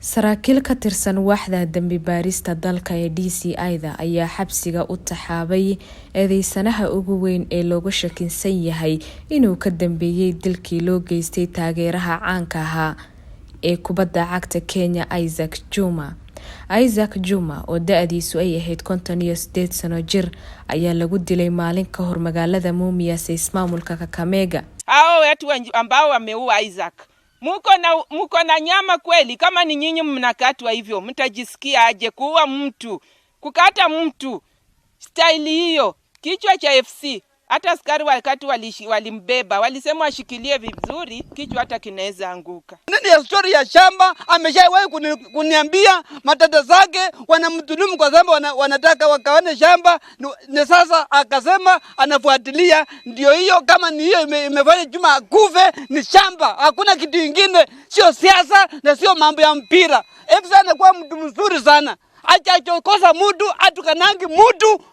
saraakiil ka tirsan waaxda dambi baarista dalka ee DCI-da ayaa xabsiga u taxaabay eedeysanaha ugu weyn ee looga shakisan yahay inuu ka dambeeyay dilkii loo geystay taageeraha caanka ahaa ee kubadda cagta Kenya Isaac Juma oo da'diisu ay ahayd 58 sano jir ayaa lagu dilay maalin ka hor magaalada Mumias ee ismaamulka Kakamega. Hao watu ambao wameua Isaac, muko na nyama kweli? Kama ni nyinyi mnakatwa hivyo, mtajisikia aje kuua mtu, kukata mtu style hiyo? Kichwa cha FC, hata askari wakati walimbeba walisema ashikilie vizuri, kichwa hata kinaweza anguka. Nini ya story ya shamba ameshawahi kuniambia matata zake wanamdhulumu kwa sababu wanataka wakaone shamba, na sasa akasema anafuatilia. Ndio hiyo, kama ni hiyo imefanya Juma akufe, ni shamba, hakuna kitu kingine, sio siasa na sio mambo ya mpira. FC anakuwa mtu mzuri sana, acha kosa mtu atukanangi mtu.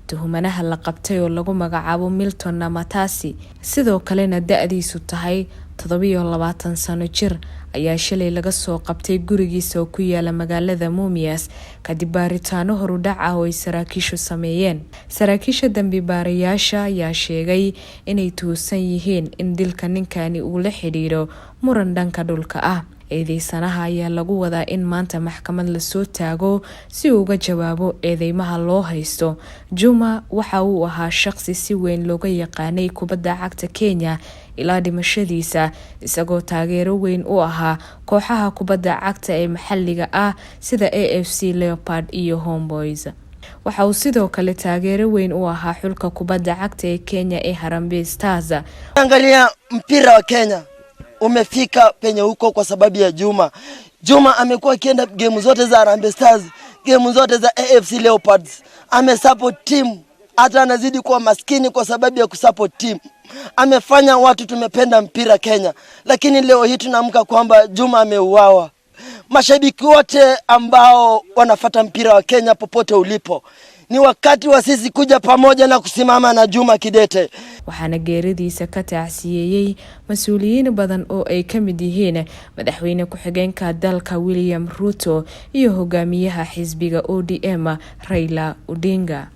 tuhumanaha la qabtay oo lagu magacaabo Milton Namatasi sidoo kalena da'diisu tahay 27 sano jir ayaa shalay laga soo qabtay gurigiisa oo ku yaala magaalada Mumias kadib baaritaano horudhac ah oo ay saraakiishu sameeyeen. Saraakiisha dambi baarayaasha ayaa sheegay inay tuusan yihiin in dilka ninkani uu la xiriiro muran dhanka dhulka ah. eedeysanaha ayaa lagu wadaa in maanta maxkamad la soo taago si uu uga jawaabo eedeymaha loo haysto. Juma waxa uu ahaa shakhsi si weyn looga yaqaanay kubadda cagta Kenya ilaa dhimashadiisa, isagoo taageero weyn u ahaa kooxaha kubadda cagta ee maxalliga ah sida AFC Leopard iyo Homeboys. waxa uu sidoo kale taageero weyn u ahaa xulka kubadda cagta ee Kenya ee Harambee Stars. Angalia mpira wa Kenya umefika penye huko kwa sababu ya Juma. Juma amekuwa akienda game zote za Harambee Stars, game zote za AFC Leopards. Amesupport team, hata anazidi kuwa maskini kwa sababu ya kusupport team. Amefanya watu tumependa mpira Kenya, lakini leo hii tunaamka kwamba Juma ameuawa. Mashabiki wote ambao wanafuata mpira wa Kenya popote ulipo, ni wakati wa sisi kuja pamoja na kusimama na Juma kidete. waxaana geeridiisa ka tacsiyay mas'uuliyiin badan oo ay ka mid yihiin madaxweyne ku-xigeenka dalka William Ruto iyo hogaamiyaha xisbiga ODM Raila Odinga.